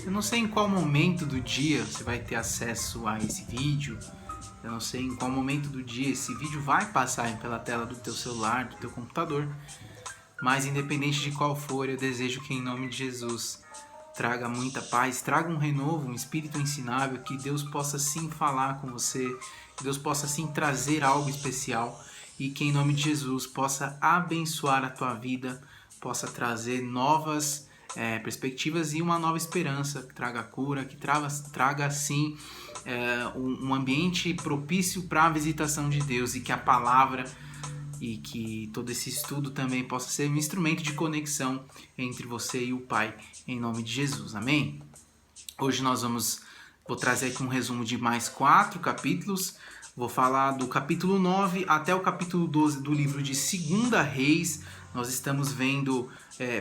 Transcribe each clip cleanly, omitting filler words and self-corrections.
Eu não sei em qual momento do dia você vai ter acesso a esse vídeo. Eu não sei em qual momento do dia esse vídeo vai passar pela tela do teu celular, do teu computador. Mas independente de qual for, eu desejo que em nome de Jesus traga muita paz, traga um renovo, um espírito ensinável, que Deus possa sim falar com você, que Deus possa sim trazer algo especial e que em nome de Jesus possa abençoar a tua vida, possa trazer novas perspectivas e uma nova esperança, que traga cura, que traga sim um ambiente propício para a visitação de Deus e que a palavra e que todo esse estudo também possa ser um instrumento de conexão entre você e o Pai, em nome de Jesus, amém? Hoje vou trazer aqui um resumo de mais 4 capítulos, vou falar do capítulo 9 até o capítulo 12 do livro de 2 Reis. Nós estamos vendo,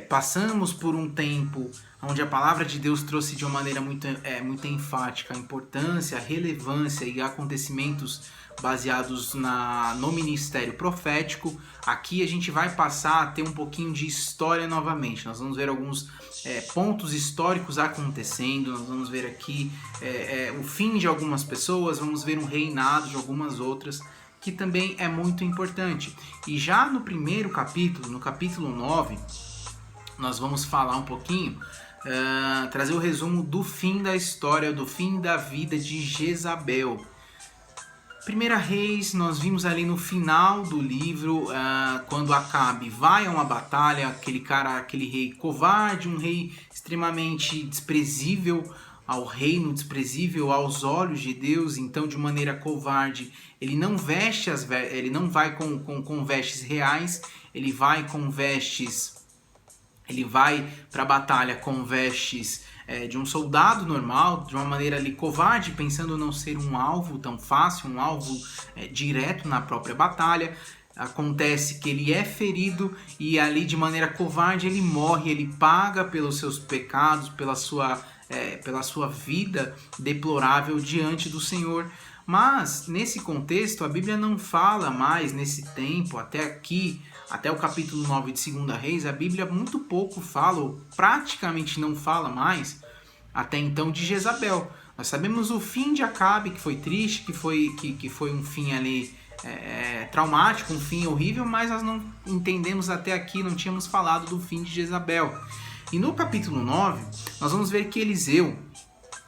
passamos por um tempo onde a palavra de Deus trouxe de uma maneira muito enfática a importância, a relevância e acontecimentos baseados no ministério profético. Aqui a gente vai passar a ter um pouquinho de história novamente. Nós vamos ver alguns pontos históricos acontecendo, nós vamos ver aqui o fim de algumas pessoas, vamos ver um reinado de algumas outras, que também é muito importante. E já no primeiro capítulo, no capítulo 9, nós vamos falar um pouquinho, trazer o resumo do fim da história, do fim da vida de Jezabel. 1 Reis, nós vimos ali no final do livro, quando Acabe vai a uma batalha, aquele rei covarde, um rei extremamente desprezível ao reino, desprezível aos olhos de Deus. Então, de maneira covarde, ele não vai com vestes reais, ele vai para a batalha com vestes de um soldado normal, de uma maneira ali covarde, pensando não ser um alvo tão fácil, um alvo direto na própria batalha. Acontece que ele é ferido e ali de maneira covarde ele morre, ele paga pelos seus pecados, pela sua vida deplorável diante do Senhor. Mas nesse contexto a Bíblia não fala mais, nesse tempo, até o capítulo 9 de 2 Reis, a Bíblia muito pouco fala, ou praticamente não fala mais, até então, de Jezabel. Nós sabemos o fim de Acabe, que foi triste, que foi um fim ali traumático, um fim horrível, mas nós não entendemos até aqui, não tínhamos falado do fim de Jezabel. E no capítulo 9, nós vamos ver que Eliseu,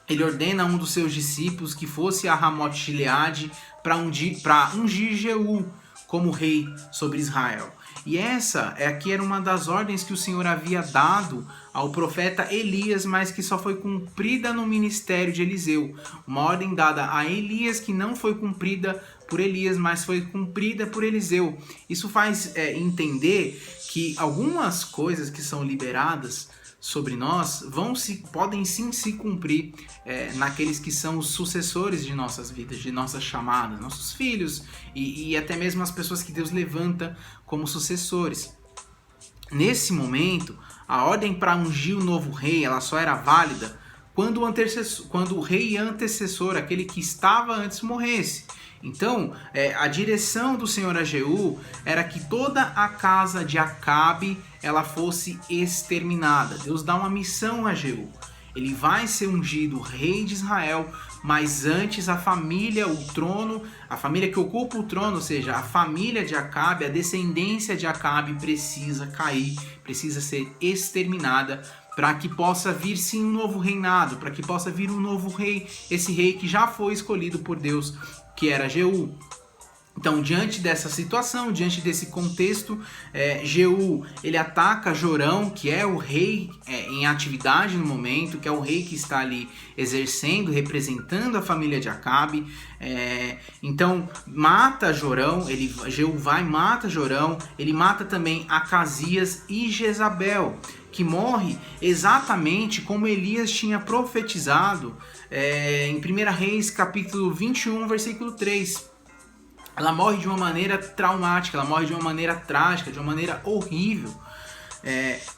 ele ordena a um dos seus discípulos que fosse a Ramote-Gileade para ungir Jeú como rei sobre Israel. E aqui era uma das ordens que o Senhor havia dado ao profeta Elias, mas que só foi cumprida no ministério de Eliseu. Uma ordem dada a Elias que não foi cumprida por Elias, mas foi cumprida por Eliseu. Isso faz entender que algumas coisas que são liberadas sobre nós podem sim se cumprir naqueles que são os sucessores de nossas vidas, de nossas chamadas, nossos filhos e até mesmo as pessoas que Deus levanta como sucessores. Nesse momento, a ordem para ungir o novo rei, ela só era válida quando o rei antecessor, aquele que estava antes, morresse. Então, a direção do Senhor a Jeú era que toda a casa de Acabe ela fosse exterminada. Deus dá uma missão a Jeú. Ele vai ser ungido rei de Israel, mas antes a família que ocupa o trono, ou seja, a família de Acabe, a descendência de Acabe precisa cair, precisa ser exterminada, para que possa vir sim um novo reinado, para que possa vir um novo rei, esse rei que já foi escolhido por Deus, que era Jeú. Então, diante dessa situação, diante desse contexto, Jeú, ele ataca Jorão, que é o rei em atividade no momento, que é o rei que está ali exercendo, representando a família de Acabe. Então, mata Jorão, Jeú vai e mata Jorão, ele mata também Acasias e Jezabel, que morre exatamente como Elias tinha profetizado em 1 Reis, capítulo 21, versículo 3. Ela morre de uma maneira traumática, ela morre de uma maneira trágica, de uma maneira horrível.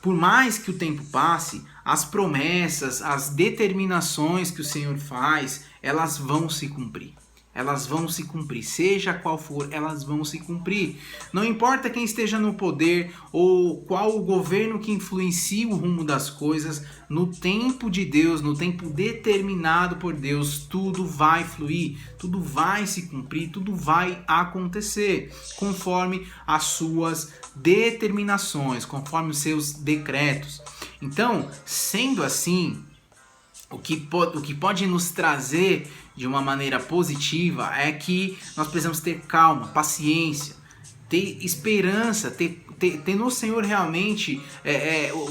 Por mais que o tempo passe, as promessas, as determinações que o Senhor faz, elas vão se cumprir. elas vão se cumprir. Seja qual for, elas vão se cumprir. Não importa quem esteja no poder ou qual o governo que influencia o rumo das coisas, no tempo de Deus, no tempo determinado por Deus, tudo vai fluir, tudo vai se cumprir, tudo vai acontecer, conforme as suas determinações, conforme os seus decretos. Então, sendo assim, o que pode nos trazer de uma maneira positiva é que nós precisamos ter calma, paciência, ter esperança, ter no Senhor realmente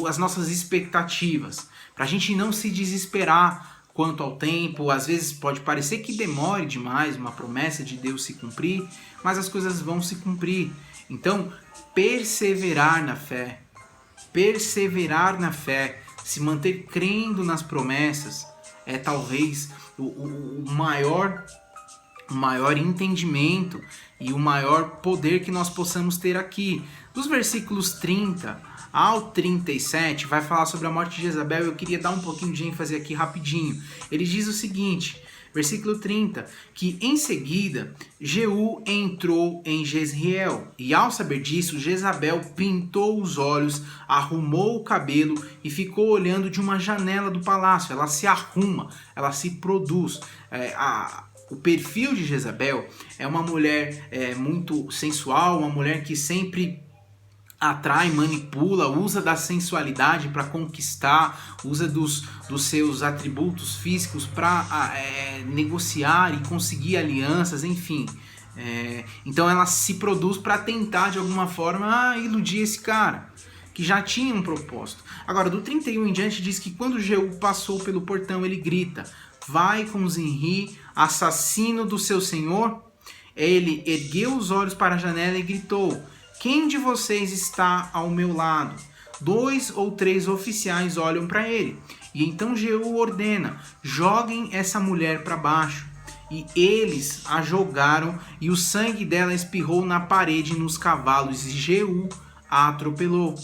as nossas expectativas, para a gente não se desesperar quanto ao tempo. Às vezes pode parecer que demore demais uma promessa de Deus se cumprir, mas as coisas vão se cumprir. Então, perseverar na fé, se manter crendo nas promessas é talvez o maior entendimento e o maior poder que nós possamos ter aqui. Dos versículos 30 ao 37 vai falar sobre a morte de Jezabel. Eu queria dar um pouquinho de ênfase aqui rapidinho. Ele diz o seguinte, versículo 30, que em seguida Jeú entrou em Jezreel, e ao saber disso, Jezabel pintou os olhos, arrumou o cabelo e ficou olhando de uma janela do palácio. Ela se arruma, ela se produz. O perfil de Jezabel é uma mulher muito sensual, uma mulher que sempre atrai, manipula, usa da sensualidade para conquistar, usa dos seus atributos físicos para negociar e conseguir alianças, enfim. Então ela se produz para tentar de alguma forma iludir esse cara, que já tinha um propósito. Agora, do 31 em diante diz que quando Jeú passou pelo portão, ele grita: vai com Zinri, assassino do seu senhor. Ele ergueu os olhos para a janela e gritou: quem de vocês está ao meu lado? 2 ou 3 oficiais olham para ele. E então Jeú ordena: joguem essa mulher para baixo. E eles a jogaram, e o sangue dela espirrou na parede e nos cavalos, e Jeú a atropelou.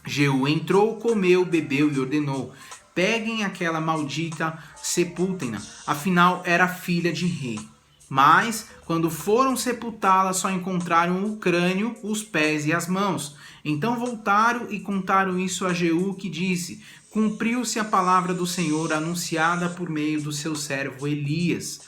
Jeú entrou, comeu, bebeu e ordenou: peguem aquela maldita, sepultem-na, afinal era filha de rei. Mas, quando foram sepultá-la, só encontraram o crânio, os pés e as mãos. Então voltaram e contaram isso a Jeú, que disse: cumpriu-se a palavra do Senhor anunciada por meio do seu servo Elias.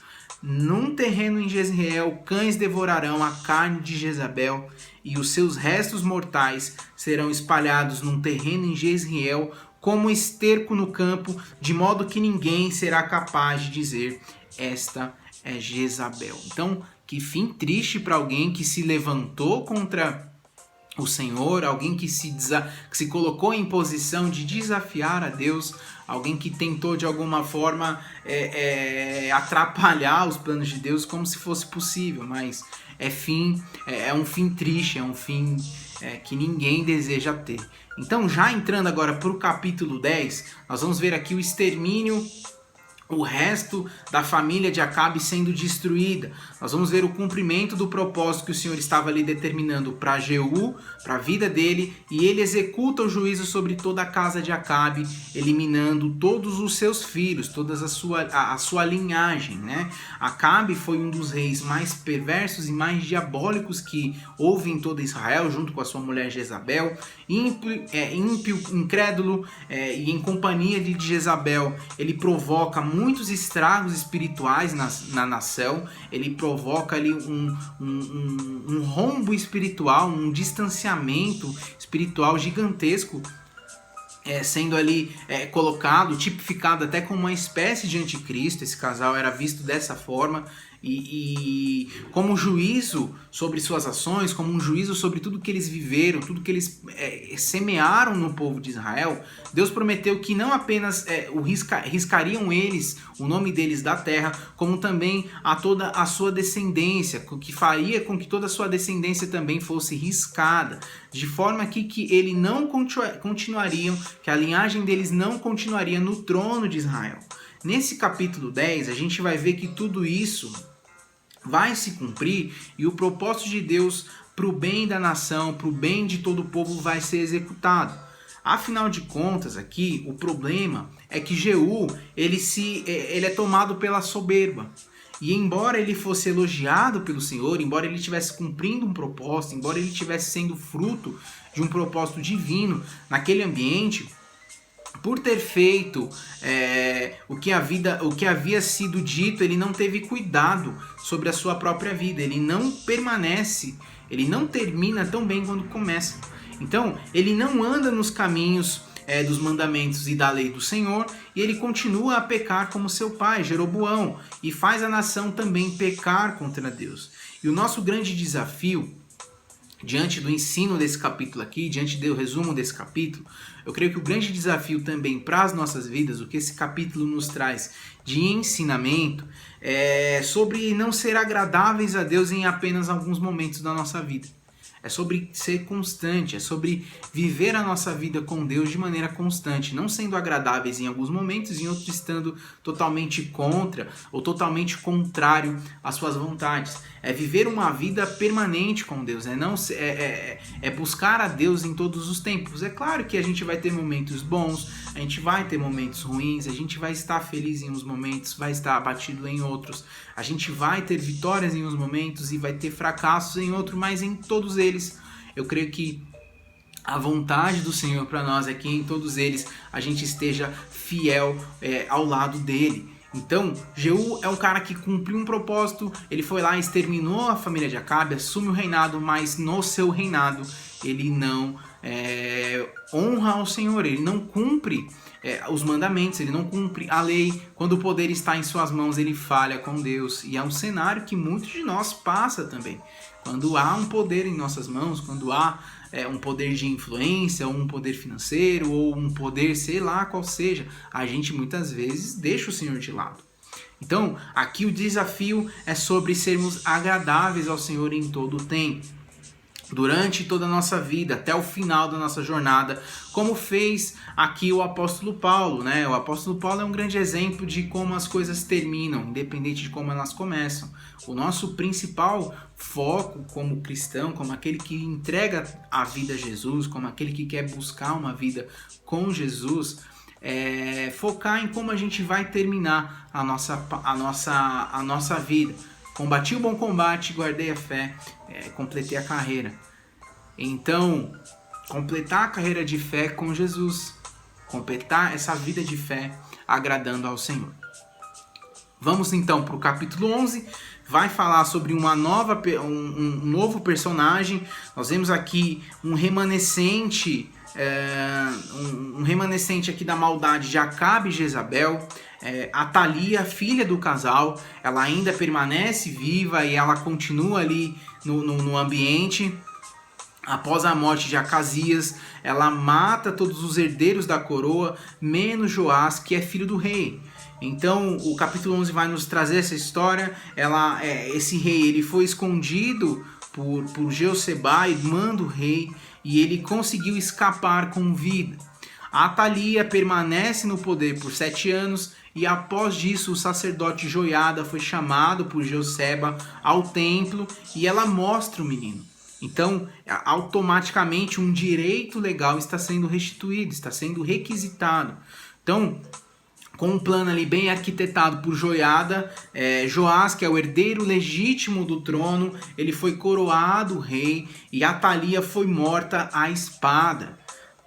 Num terreno em Jezreel, cães devorarão a carne de Jezabel, e os seus restos mortais serão espalhados num terreno em Jezreel, como esterco no campo, de modo que ninguém será capaz de dizer: esta é Jezabel. Então, que fim triste para alguém que se levantou contra o Senhor, alguém que se colocou em posição de desafiar a Deus, alguém que tentou de alguma forma atrapalhar os planos de Deus como se fosse possível, mas é um fim triste, é um fim que ninguém deseja ter. Então, já entrando agora para o capítulo 10, nós vamos ver aqui o extermínio, o resto da família de Acabe sendo destruída. Nós vamos ver o cumprimento do propósito que o Senhor estava ali determinando para Jeú, para a vida dele, e ele executa o juízo sobre toda a casa de Acabe, eliminando todos os seus filhos, toda a sua linhagem, né? Acabe foi um dos reis mais perversos e mais diabólicos que houve em toda Israel, junto com a sua mulher Jezabel. Ímpio, incrédulo, e em companhia de Jezabel, ele provoca muitos estragos espirituais na nação. Ele provoca ali um rombo espiritual, um distanciamento espiritual gigantesco, sendo ali colocado, tipificado até como uma espécie de anticristo. Esse casal era visto dessa forma, e como juízo sobre suas ações, como um juízo sobre tudo que eles viveram, tudo que eles semearam no povo de Israel. Deus prometeu que não apenas riscariam eles, o nome deles da terra, como também a toda a sua descendência, que faria com que toda a sua descendência também fosse riscada, de forma que ele não continuariam, que a linhagem deles não continuaria no trono de Israel. Nesse capítulo 10, a gente vai ver que tudo isso vai se cumprir, e o propósito de Deus para o bem da nação, para o bem de todo o povo, vai ser executado. Afinal de contas, aqui, o problema é que Jeú, ele é tomado pela soberba. E embora ele fosse elogiado pelo Senhor, embora ele estivesse cumprindo um propósito, embora ele estivesse sendo fruto de um propósito divino naquele ambiente, por ter feito o que havia sido dito, ele não teve cuidado sobre a sua própria vida. Ele não permanece, ele não termina tão bem quando começa. Então, ele não anda nos caminhos dos mandamentos e da lei do Senhor, e ele continua a pecar como seu pai, Jeroboão, e faz a nação também pecar contra Deus. E o nosso grande desafio, diante do ensino desse capítulo aqui, diante do resumo desse capítulo, eu creio que o grande desafio também para as nossas vidas, o que esse capítulo nos traz de ensinamento, é sobre não ser agradáveis a Deus em apenas alguns momentos da nossa vida. É sobre ser constante, é sobre viver a nossa vida com Deus de maneira constante, não sendo agradáveis em alguns momentos e em outros estando totalmente contra ou totalmente contrário às suas vontades. É viver uma vida permanente com Deus, é buscar a Deus em todos os tempos. É claro que a gente vai ter momentos bons, a gente vai ter momentos ruins, a gente vai estar feliz em uns momentos, vai estar abatido em outros, a gente vai ter vitórias em uns momentos e vai ter fracassos em outros, mas em todos eles eu creio que a vontade do Senhor para nós é que em todos eles a gente esteja fiel ao lado dele. Então, Jeú é um cara que cumpriu um propósito, ele foi lá, exterminou a família de Acabe, assume o reinado, mas no seu reinado ele não honra ao Senhor, ele não cumpre os mandamentos, ele não cumpre a lei. Quando o poder está em suas mãos, ele falha com Deus. E é um cenário que muitos de nós passa também. Quando há um poder em nossas mãos, quando há um poder de influência, ou um poder financeiro, ou um poder, sei lá qual seja, a gente muitas vezes deixa o Senhor de lado. Então, aqui o desafio é sobre sermos agradáveis ao Senhor em todo o tempo, durante toda a nossa vida, até o final da nossa jornada, como fez aqui o apóstolo Paulo, né? O apóstolo Paulo é um grande exemplo de como as coisas terminam, independente de como elas começam. O nosso principal foco como cristão, como aquele que entrega a vida a Jesus, como aquele que quer buscar uma vida com Jesus, é focar em como a gente vai terminar a nossa vida. Combati o bom combate, guardei a fé, completei a carreira. Então, completar a carreira de fé com Jesus, completar essa vida de fé agradando ao Senhor. Vamos então para o capítulo 11, vai falar sobre um novo personagem. Nós vemos aqui um remanescente aqui da maldade de Acabe e Jezabel. Atalia, filha do casal, ela ainda permanece viva e ela continua ali no ambiente. Após a morte de Acasias, ela mata todos os herdeiros da coroa, menos Joás, que é filho do rei. Então, o capítulo 11 vai nos trazer essa história. Esse rei ele foi escondido por Jeosheba, irmã do rei, e ele conseguiu escapar com vida. A Atalia permanece no poder por 7 anos e após disso o sacerdote Joiada foi chamado por Jeosheba ao templo e ela mostra o menino. Então, automaticamente um direito legal está sendo restituído, está sendo requisitado. Então, com um plano ali bem arquitetado por Joiada, Joás, que é o herdeiro legítimo do trono, ele foi coroado rei e Atalia foi morta à espada,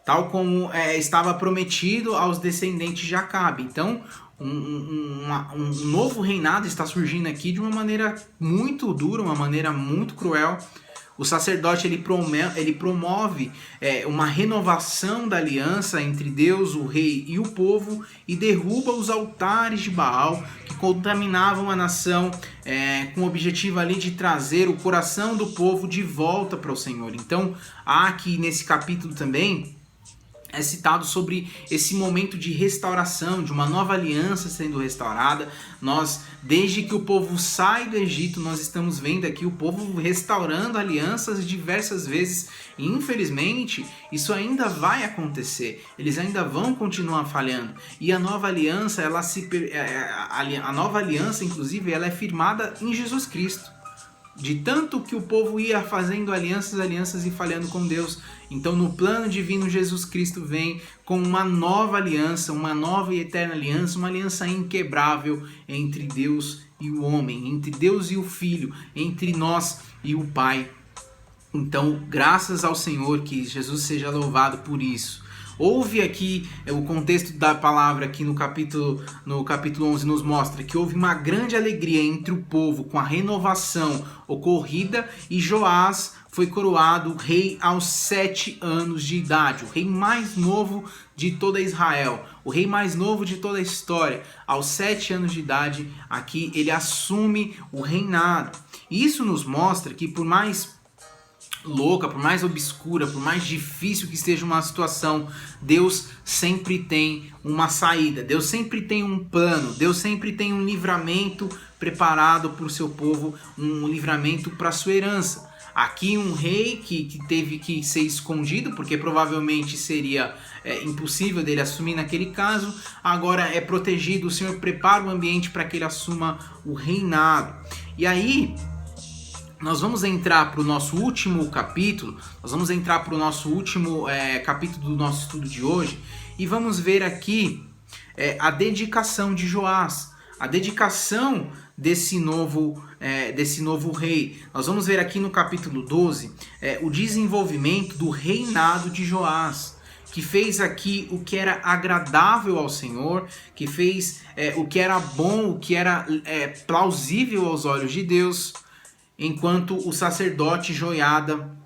tal como estava prometido aos descendentes de Acabe. Então, um novo reinado está surgindo aqui de uma maneira muito dura, uma maneira muito cruel. O sacerdote ele promove uma renovação da aliança entre Deus, o rei e o povo e derruba os altares de Baal que contaminavam a nação com o objetivo ali de trazer o coração do povo de volta para o Senhor. Então, há aqui nesse capítulo também é citado sobre esse momento de restauração, de uma nova aliança sendo restaurada. Nós, desde que o povo sai do Egito, nós estamos vendo aqui o povo restaurando alianças diversas vezes. E, infelizmente, isso ainda vai acontecer. Eles ainda vão continuar falhando. E a nova aliança, a nova aliança, inclusive, ela é firmada em Jesus Cristo. de tanto que o povo ia fazendo alianças e falhando com Deus. Então, no plano divino, Jesus Cristo vem com uma nova aliança, uma nova e eterna aliança, uma aliança inquebrável entre Deus e o homem, entre Deus e o Filho, entre nós e o Pai. Então, graças ao Senhor, que Jesus seja louvado por isso. Houve aqui, o contexto da palavra aqui no capítulo 11 nos mostra que houve uma grande alegria entre o povo com a renovação ocorrida, e Joás foi coroado rei aos 7 anos de idade, o rei mais novo de toda Israel, o rei mais novo de toda a história. Aos 7 anos de idade, aqui ele assume o reinado. E isso nos mostra que, por mais louca, por mais obscura, por mais difícil que esteja uma situação, Deus sempre tem uma saída, Deus sempre tem um plano, Deus sempre tem um livramento preparado para o seu povo, um livramento para a sua herança. Aqui um rei que teve que ser escondido, porque provavelmente seria impossível dele assumir naquele caso, agora é protegido, o Senhor prepara o ambiente para que ele assuma o reinado. E aí nós vamos entrar para o nosso último capítulo, capítulo do nosso estudo de hoje, e vamos ver aqui a dedicação de Joás, a dedicação desse novo rei. Nós vamos ver aqui no capítulo 12 o desenvolvimento do reinado de Joás, que fez aqui o que era agradável ao Senhor, que fez o que era bom, o que era plausível aos olhos de Deus, enquanto o sacerdote Joiada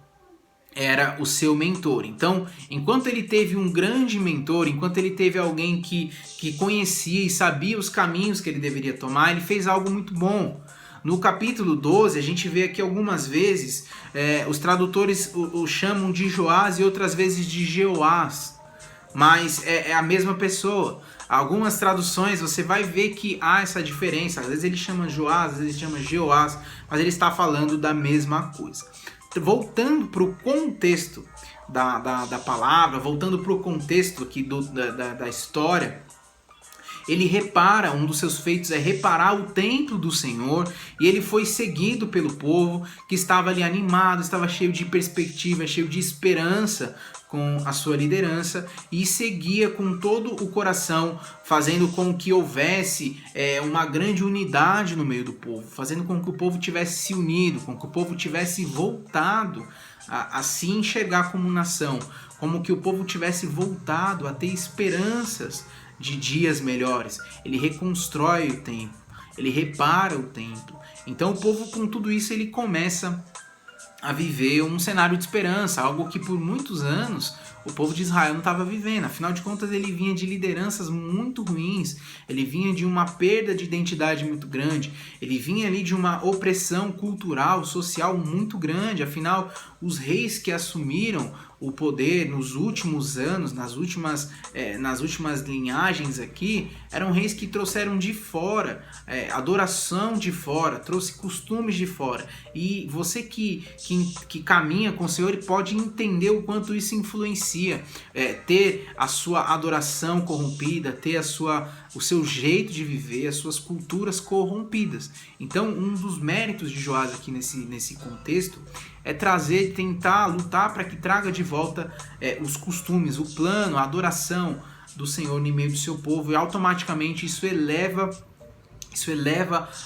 era o seu mentor. Então, enquanto ele teve um grande mentor, enquanto ele teve alguém que conhecia e sabia os caminhos que ele deveria tomar, ele fez algo muito bom. No capítulo 12, a gente vê aqui algumas vezes, os tradutores o chamam de Joás e outras vezes de Jeoás, mas é a mesma pessoa. Algumas traduções você vai ver que há essa diferença. Às vezes ele chama Joás, às vezes ele chama Jeoás, mas ele está falando da mesma coisa. Voltando para o contexto da palavra, voltando para o contexto aqui da história, ele repara, um dos seus feitos é reparar o templo do Senhor, e ele foi seguido pelo povo que estava ali animado, estava cheio de perspectiva, cheio de esperança com a sua liderança, e seguia com todo o coração, fazendo com que houvesse uma grande unidade no meio do povo, fazendo com que o povo tivesse se unido, com que o povo tivesse voltado a se enxergar como nação, como que o povo tivesse voltado a ter esperanças de dias melhores. Ele reconstrói o templo, ele repara o templo. Então o povo, com tudo isso, ele começa a viver um cenário de esperança, algo que por muitos anos o povo de Israel não estava vivendo. Afinal de contas, ele vinha de lideranças muito ruins, ele vinha de uma perda de identidade muito grande, ele vinha ali de uma opressão cultural, social muito grande. Afinal, os reis que assumiram o poder nos últimos anos, nas últimas linhagens aqui, eram reis que trouxeram de fora, adoração de fora, trouxe costumes de fora. E você que caminha com o Senhor pode entender o quanto isso influencia, ter a sua adoração corrompida, ter o seu jeito de viver, as suas culturas corrompidas. Então, um dos méritos de Joás aqui nesse contexto é tentar lutar para que traga de volta os costumes, o plano, a adoração do Senhor no meio do seu povo, e automaticamente isso eleva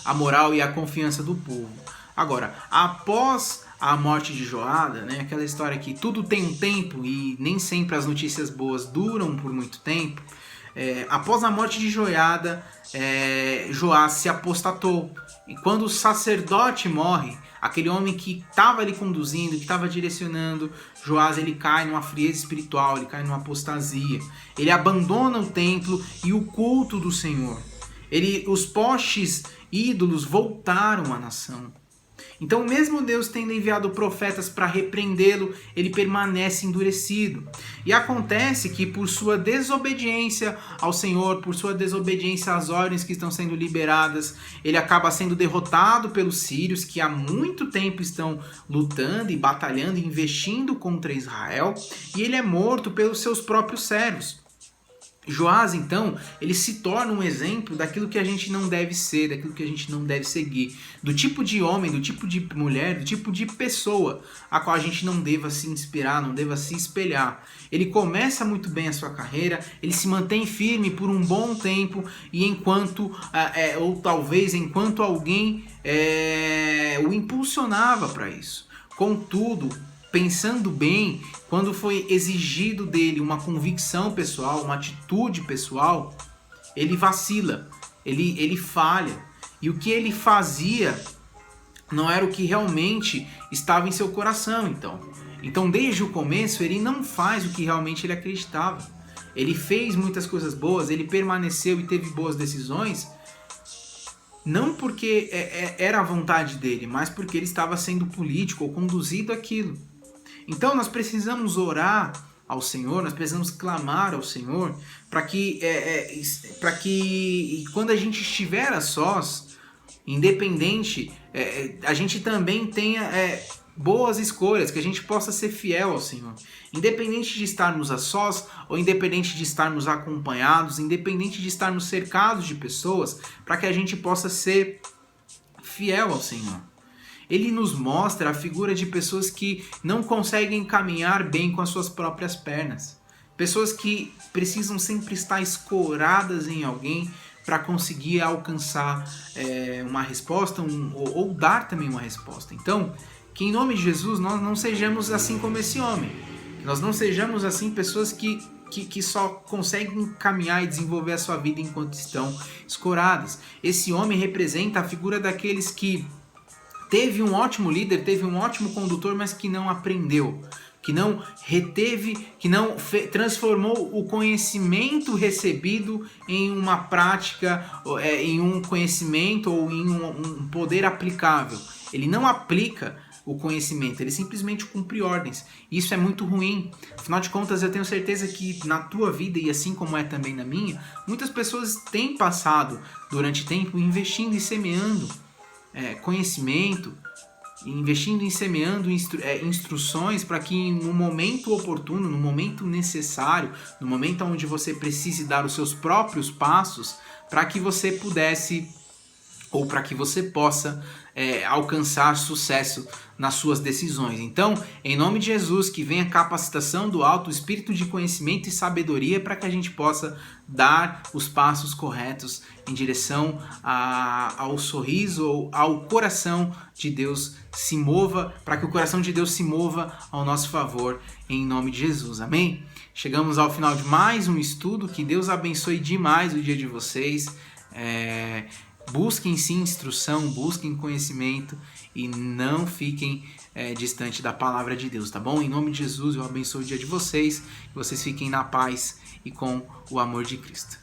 a moral e a confiança do povo. Agora, após a morte de Joada, né, aquela história que tudo tem um tempo e nem sempre as notícias boas duram por muito tempo, após a morte de Joiada, Joás se apostatou. E quando o sacerdote morre, aquele homem que estava ali conduzindo, que estava direcionando, Joás, ele cai numa frieza espiritual, ele cai numa apostasia. Ele abandona o templo e o culto do Senhor. Os postes ídolos voltaram à nação. Então, mesmo Deus tendo enviado profetas para repreendê-lo, ele permanece endurecido. E acontece que, por sua desobediência ao Senhor, por sua desobediência às ordens que estão sendo liberadas, ele acaba sendo derrotado pelos sírios, que há muito tempo estão lutando e batalhando e investindo contra Israel, e ele é morto pelos seus próprios servos. Joás, então, ele se torna um exemplo daquilo que a gente não deve ser, daquilo que a gente não deve seguir, do tipo de homem, do tipo de mulher, do tipo de pessoa a qual a gente não deva se inspirar, não deva se espelhar. Ele começa muito bem a sua carreira, ele se mantém firme por um bom tempo e enquanto, ou talvez enquanto alguém o impulsionava para isso. Contudo, pensando bem, quando foi exigido dele uma convicção pessoal, uma atitude pessoal, ele vacila, ele falha. E o que ele fazia não era o que realmente estava em seu coração, então desde o começo, ele não faz o que realmente ele acreditava. Ele fez muitas coisas boas, ele permaneceu e teve boas decisões, não porque era a vontade dele, mas porque ele estava sendo político ou conduzido aquilo. Então nós precisamos orar ao Senhor, nós precisamos clamar ao Senhor para que quando a gente estiver a sós, independente, a gente também tenha boas escolhas, que a gente possa ser fiel ao Senhor. Independente de estarmos a sós, ou independente de estarmos acompanhados, independente de estarmos cercados de pessoas, para que a gente possa ser fiel ao Senhor. Ele nos mostra a figura de pessoas que não conseguem caminhar bem com as suas próprias pernas. Pessoas que precisam sempre estar escoradas em alguém para conseguir alcançar uma resposta ou dar também uma resposta. Então, que em nome de Jesus nós não sejamos assim como esse homem. Que nós não sejamos assim pessoas que só conseguem caminhar e desenvolver a sua vida enquanto estão escoradas. Esse homem representa a figura daqueles que teve um ótimo líder, teve um ótimo condutor, mas que não aprendeu, que não reteve, que não transformou o conhecimento recebido em uma prática, em um conhecimento ou em um poder aplicável. Ele não aplica o conhecimento, ele simplesmente cumpre ordens. Isso é muito ruim. Afinal de contas, eu tenho certeza que na tua vida, e assim como é também na minha, muitas pessoas têm passado durante tempo investindo e semeando conhecimento, investindo em semeando instruções para que no momento oportuno, no momento necessário, no momento onde você precise dar os seus próprios passos, para que você pudesse ou para que você possa alcançar sucesso nas suas decisões. Então, em nome de Jesus, que venha capacitação do alto, espírito de conhecimento e sabedoria para que a gente possa dar os passos corretos em direção ao sorriso ou ao coração de Deus se mova, para que o coração de Deus se mova ao nosso favor, em nome de Jesus. Amém? Chegamos ao final de mais um estudo. Que Deus abençoe demais o dia de vocês. Busquem sim instrução, busquem conhecimento e não fiquem distante da palavra de Deus, tá bom? Em nome de Jesus, eu abençoo o dia de vocês, que vocês fiquem na paz e com o amor de Cristo.